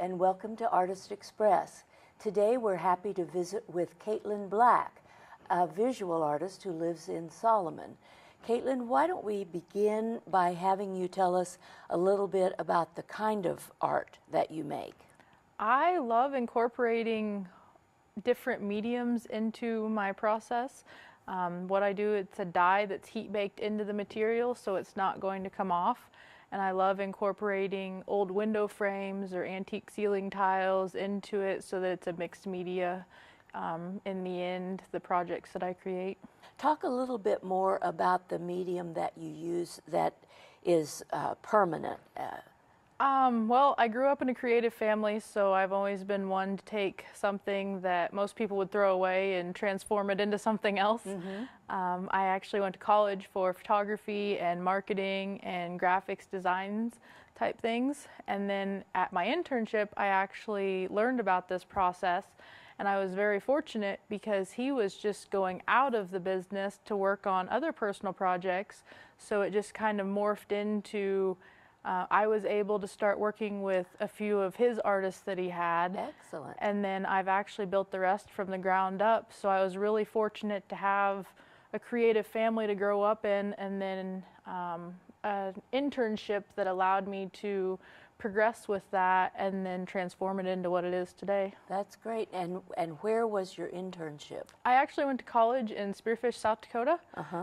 and welcome to Artist Express. Today we're happy to visit with Kaitlyn Black, a visual artist who lives in Solomon. Kaitlyn, why don't we begin by having you tell us a little bit about the kind of art that you make? I love incorporating different mediums into my process. What I do, it's a dye that's heat baked into the material, so it's not going to come off. And I love incorporating old window frames or antique ceiling tiles into it so that it's a mixed media in the end, the projects that I create. Talk a little bit more about the medium that you use that is permanent. Well, I grew up in a creative family, so I've always been one to take something that most people would throw away and transform it into something else. I actually went to college for photography and marketing and graphics designs type things. And then at my internship, I actually learned about this process. And I was very fortunate because he was just going out of the business to work on other personal projects. So it just kind of morphed into I was able to start working with a few of his artists that he had. Excellent. And then I've actually built the rest from the ground up. So I was really fortunate to have a creative family to grow up in, and then an internship that allowed me to progress with that and then transform it into what it is today. That's great. And where was your internship? I actually went to college in Spearfish, South Dakota.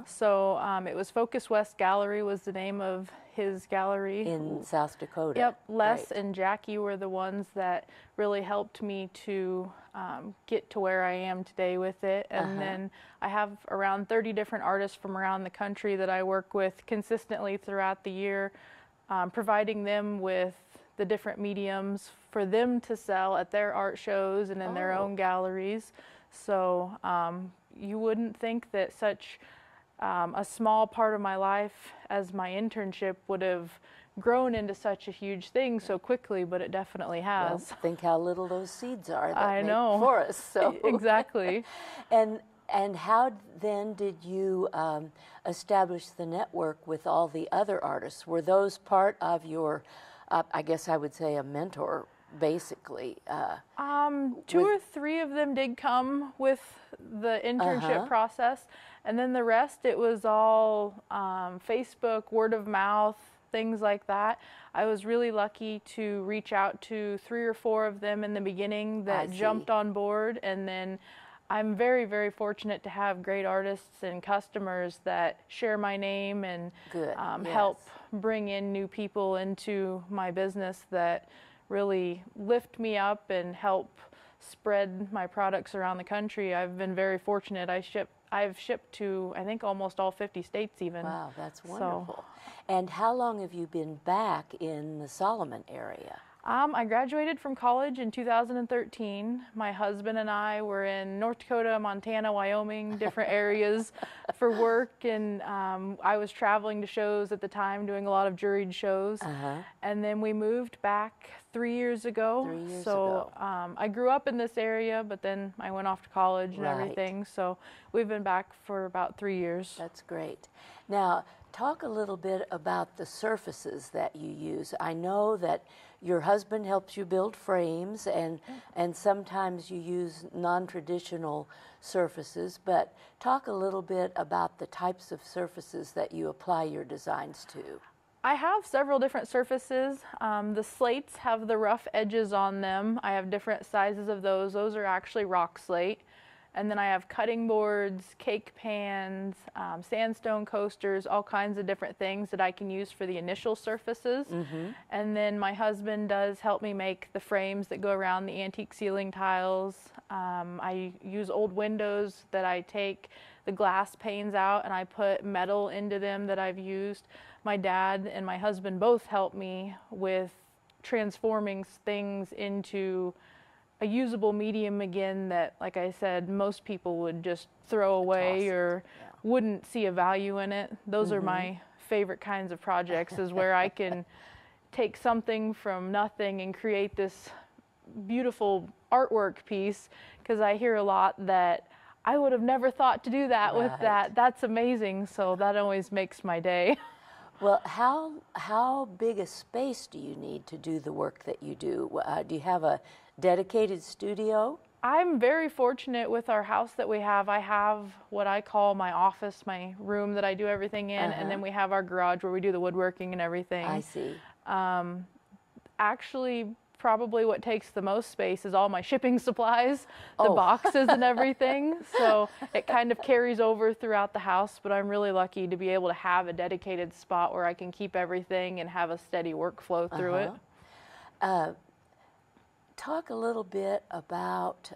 So it was Focus West Gallery was the name of his gallery. In South Dakota. Yep. Les Right. and Jackie were the ones that really helped me to get to where I am today with it. And then I have around 30 different artists from around the country that I work with consistently throughout the year, providing them with the different mediums for them to sell at their art shows and in their own galleries. So you wouldn't think that such a small part of my life as my internship would have grown into such a huge thing so quickly, but it definitely has. Well, think how little those seeds are that I make know. for us. So. Exactly. And how then did you establish the network with all the other artists? Were those part of your, I guess I would say, a mentor, basically? Two or three of them did come with the internship process, and then the rest, it was all Facebook, word of mouth, things like that. I was really lucky to reach out to 3 or 4 of them in the beginning that jumped on board, and then I'm very, very fortunate to have great artists and customers that share my name and help bring in new people into my business that really lift me up and help spread my products around the country. I've been very fortunate. I've shipped to, I think, almost all 50 states even. Wow, that's wonderful. And how long have you been back in the Solomon area? I graduated from college in 2013. My husband and I were in North Dakota, Montana, Wyoming, different areas for work, and I was traveling to shows at the time, doing a lot of juried shows. And then we moved back 3 years ago. 3 years ago. I grew up in this area, but then I went off to college and Right. everything. So we've been back for about 3 years. That's great. Now, talk a little bit about the surfaces that you use. I know that your husband helps you build frames, and sometimes you use non-traditional surfaces, but talk a little bit about the types of surfaces that you apply your designs to. I have several different surfaces. The slates have the rough edges on them. I have different sizes of those. Those are actually rock slate. And then I have cutting boards, cake pans, sandstone coasters, all kinds of different things that I can use for the initial surfaces. And then my husband does help me make the frames that go around the antique ceiling tiles. I use old windows that I take the glass panes out and I put metal into them that I've used. My dad and my husband both help me with transforming things into a usable medium again that, like I said, most people would just throw away or wouldn't see a value in it. Those are my favorite kinds of projects, is where I can take something from nothing and create this beautiful artwork piece, because I hear a lot that I would have never thought to do that with that. That's amazing. So that always makes my day. Well, how big a space do you need to do the work that you do? Do you have a dedicated studio? I'm very fortunate with our house that we have. I have what I call my office, my room that I do everything in, and then we have our garage where we do the woodworking and everything. I see. Actually, probably what takes the most space is all my shipping supplies, the boxes and everything. So it kind of carries over throughout the house, but I'm really lucky to be able to have a dedicated spot where I can keep everything and have a steady workflow through it. Talk a little bit about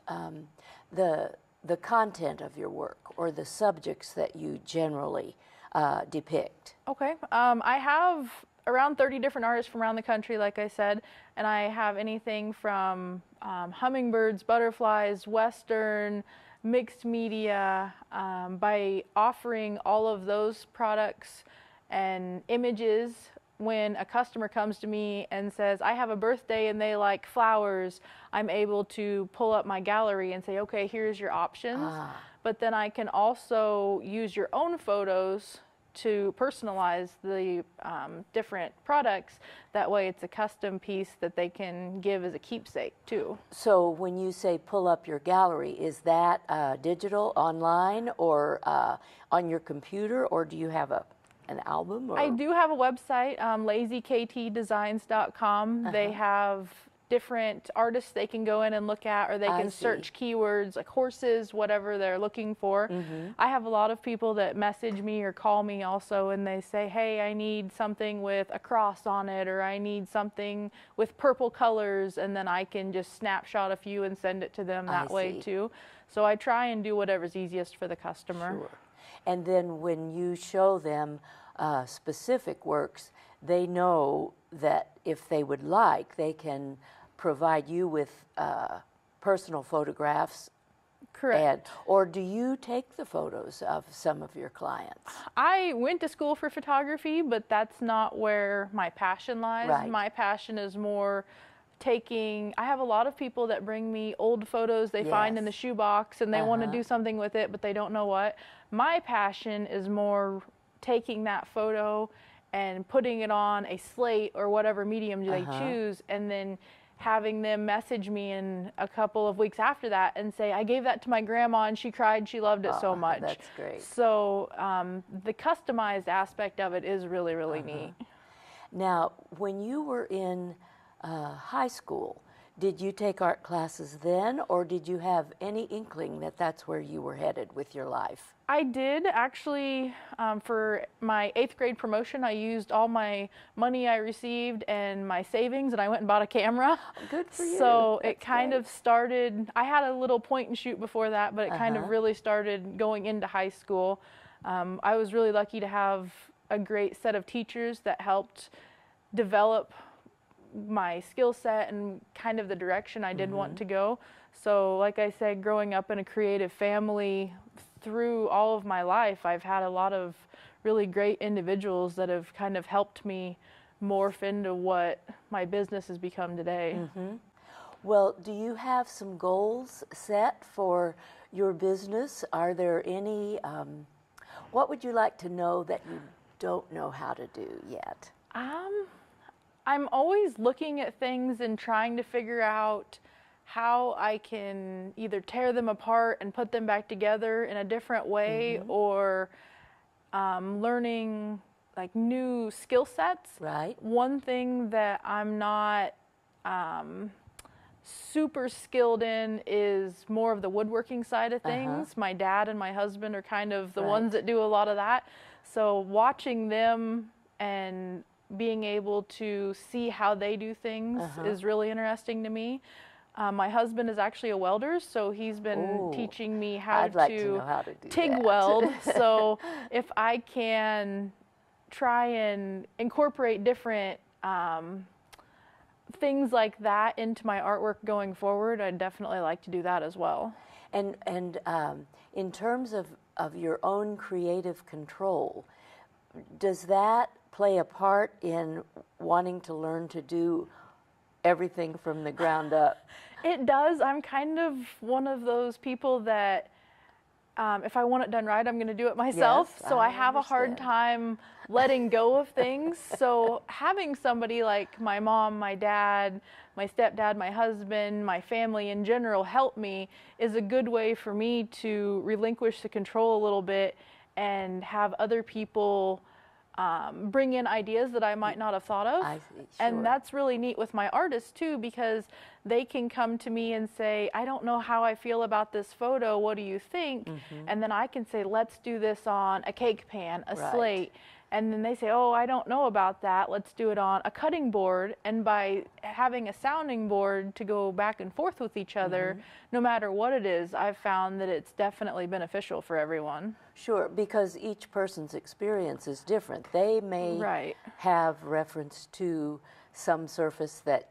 the content of your work or the subjects that you generally depict. Okay. I have around 30 different artists from around the country, like I said, and I have anything from hummingbirds, butterflies, Western, mixed media. By offering all of those products and images, when a customer comes to me and says, I have a birthday and they like flowers, I'm able to pull up my gallery and say, okay, here's your options. But then I can also use your own photos to personalize the different products. That way it's a custom piece that they can give as a keepsake too. So when you say pull up your gallery, is that digital, online, or on your computer, or do you have an album? Or? I do have a website, lazyktdesigns.com. They have different artists they can go in and look at, or they can search keywords like horses, whatever they're looking for. I have a lot of people that message me or call me also, and they say, hey, I need something with a cross on it, or I need something with purple colors, and then I can just snapshot a few and send it to them that way too. So I try and do whatever's easiest for the customer. Sure. And then when you show them specific works, they know that if they would like, they can provide you with personal photographs. Correct. Or do you take the photos of some of your clients? I went to school for photography, but that's not where my passion lies. Right. My passion is more taking, I have a lot of people that bring me old photos they find in the shoebox and they want to do something with it, but they don't know what. My passion is more taking that photo and putting it on a slate or whatever medium they choose, and then having them message me in a couple of weeks after that and say, I gave that to my grandma and she cried, she loved it so much. That's great. So the customized aspect of it is really, really neat. Now, when you were in high school, did you take art classes then, or did you have any inkling that that's where you were headed with your life? I did actually. For my 8th grade promotion, I used all my money I received and my savings, and I went and bought a camera. Good for you. So That's it kind great. of started, I had a little point and shoot before that, but it kind of really started going into high school. I was really lucky to have a great set of teachers that helped develop my skill set and kind of the direction I did want to go. So like I said, growing up in a creative family, through all of my life, I've had a lot of really great individuals that have kind of helped me morph into what my business has become today. Well, do you have some goals set for your business? Are there any, what would you like to know that you don't know how to do yet? I'm always looking at things and trying to figure out how I can either tear them apart and put them back together in a different way, or learning like new skill sets. Right. One thing that I'm not super skilled in is more of the woodworking side of things. My dad and my husband are kind of the ones that do a lot of that. So watching them and being able to see how they do things is really interesting to me. My husband is actually a welder, so he's been teaching me how to know how to do TIG that. weld. So if I can try and incorporate different things like that into my artwork going forward, I'd definitely like to do that as well. And in terms of your own creative control, does that play a part in wanting to learn to do everything from the ground up? It does. I'm kind of one of those people that if I want it done right, I'm going to do it myself. Yes, So I I have a hard understand. time letting go of things. So having somebody like my mom, my dad, my stepdad, my husband, my family in general help me is a good way for me to relinquish the control a little bit and have other people bring in ideas that I might not have thought of. I see, And sure. that's really neat with my artists too, because they can come to me and say, I don't know how I feel about this photo. What do you think? And then I can say, let's do this on a cake pan, a Right. slate. And then they say, oh, I don't know about that. Let's do it on a cutting board. And by having a sounding board to go back and forth with each other, no matter what it is, I've found that it's definitely beneficial for everyone. Sure, because each person's experience is different. They may Right. have reference to some surface that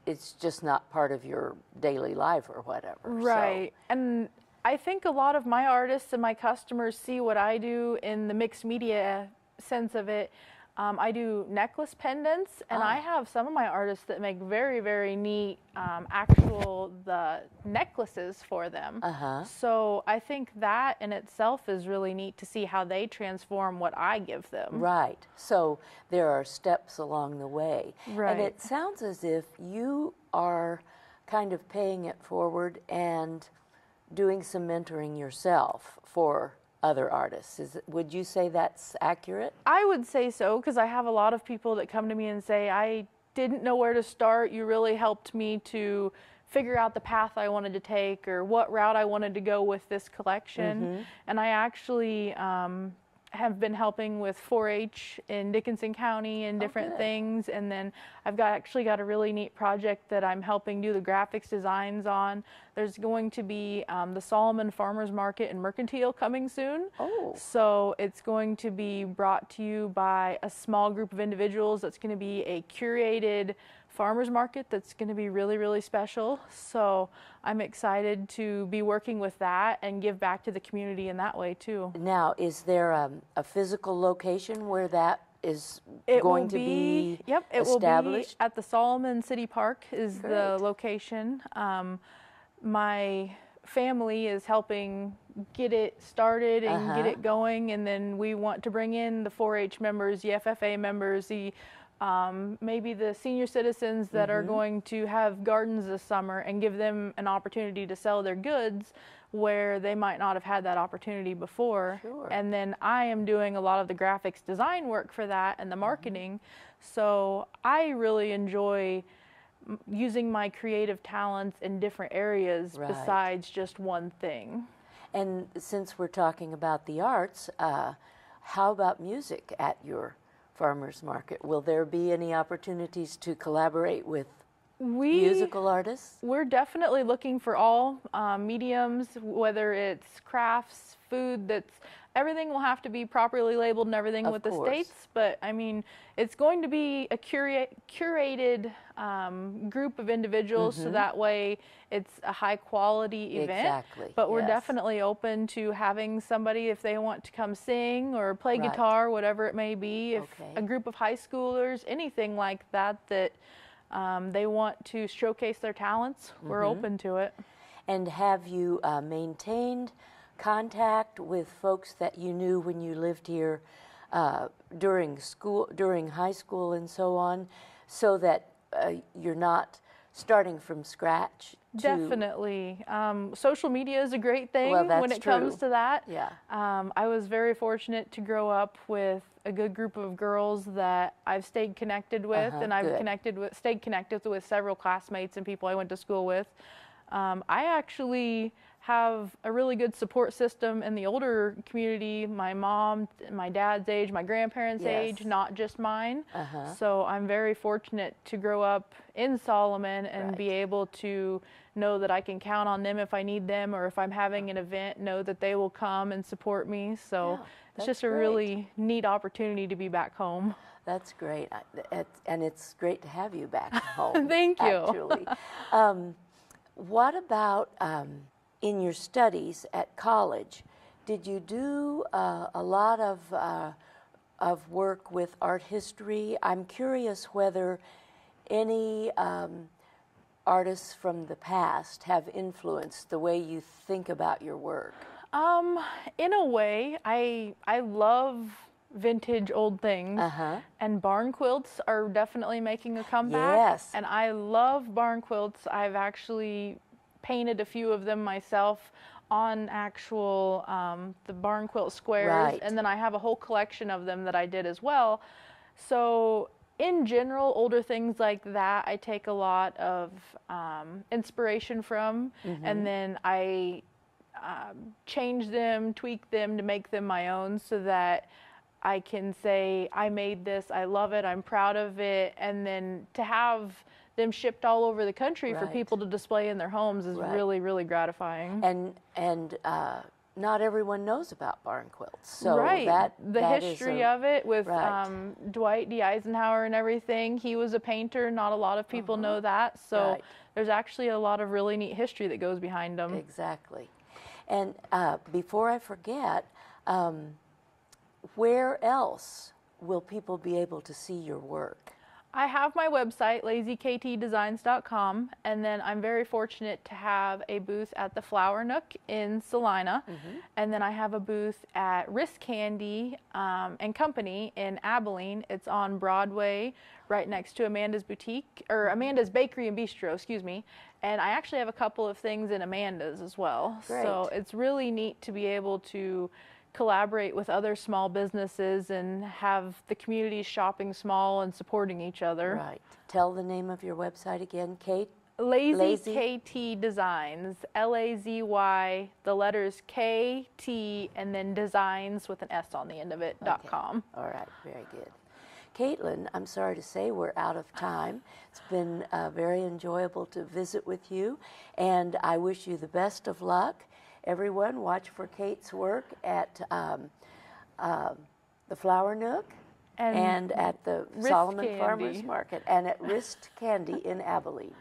it's just not part of your daily life or whatever. Right. And I think a lot of my artists and my customers see what I do in the mixed media sense of it. I do necklace pendants, and I have some of my artists that make very, very neat the necklaces for them. So I think that in itself is really neat to see how they transform what I give them. Right. So there are steps along the way. Right. And it sounds as if you are kind of paying it forward and doing some mentoring yourself for other artists. Would you say that's accurate? I would say so, because I have a lot of people that come to me and say, I didn't know where to start. You really helped me to figure out the path I wanted to take or what route I wanted to go with this collection. And I actually have been helping with 4-H in Dickinson County and different good. things. And then I've actually got a really neat project that I'm helping do the graphics designs on. There's going to be the Solomon Farmers Market in Mercantile coming soon. Oh. So it's going to be brought to you by a small group of individuals. That's going to be a curated farmers market that's going to be really, really special. So I'm excited to be working with that and give back to the community in that way too. Now, is there a physical location where that is It going will to be Yep, it established? will be at the Solomon City Park is the Great. location. My family is helping get it started and get it going, and then we want to bring in the 4-H members, the FFA members, the maybe the senior citizens that are going to have gardens this summer and give them an opportunity to sell their goods where they might not have had that opportunity before. Sure. And then I am doing a lot of the graphics design work for that and the marketing. So I really enjoy using my creative talents in different areas Right. besides just one thing. And since we're talking about the arts, how about music at your farmers market? Will there be any opportunities to collaborate with musical artists? We're definitely looking for all mediums, whether it's crafts, food. Everything will have to be properly labeled and everything Of with the course. states. But I mean, it's going to be a curated group of individuals, so that way it's a high quality event. Exactly, But we're yes. definitely open to having somebody, if they want to come sing or play Right. guitar, whatever it may be. If Okay. a group of high schoolers, anything like that, they want to showcase their talents, we're open to it. And have you maintained contact with folks that you knew when you lived here during high school and so on, so that you're not starting from scratch? Definitely. Social media is a great thing Well, when that's it comes true. to that. Yeah. I was very fortunate to grow up with a good group of girls that I've stayed connected with, and I've good. stayed connected with several classmates and people I went to school with. I actually have a really good support system in the older community, my mom, my dad's age, my grandparents' Yes. age, not just mine. So I'm very fortunate to grow up in Solomon and be Right. able to know that I can count on them if I need them, or if I'm having an event, know that they will come and support me. So Yeah, it's that's just a great. really neat opportunity to be back home. That's great. And it's great to have you back home. Thank you. Actually. What about in your studies at college? Did you do a lot of work with art history? I'm curious whether any artists from the past have influenced the way you think about your work. In a way, I love vintage old things, and barn quilts are definitely making a comeback. Yes. And I love barn quilts. I've actually painted a few of them myself on actual the barn quilt squares, Right. and then I have a whole collection of them that I did as well. So in general, older things like that, I take a lot of inspiration from, and then I change them, tweak them to make them my own, so that I can say, I made this, I love it, I'm proud of it, and then to have them shipped all over the country for Right. people to display in their homes is Right. really, really gratifying. And not everyone knows about barn quilts. So right. The that history of it with right. Dwight D. Eisenhower and everything. He was a painter. Not a lot of people know that. So Right. there's actually a lot of really neat history that goes behind them. Exactly. And before I forget, where else will people be able to see your work? I have my website, lazyktdesigns.com, and then I'm very fortunate to have a booth at the Flower Nook in Salina, and then I have a booth at Wrist Candy and Company in Abilene. It's on Broadway, right next to Amanda's Boutique, or Amanda's Bakery and Bistro, excuse me. And I actually have a couple of things in Amanda's as well. Great. So it's really neat to be able to collaborate with other small businesses and have the communities shopping small and supporting each other. Right. Tell the name of your website again, Kate. Lazy KT Designs, LAZY, the letters KT, and then designs with an S on the end of it, Okay. .com. All right, very good. Kaitlyn, I'm sorry to say we're out of time. It's been very enjoyable to visit with you, and I wish you the best of luck. Everyone, watch for Kate's work at the Flower Nook and at the Wrist Solomon Candy. Farmers Market and at Wrist Candy in Abilene.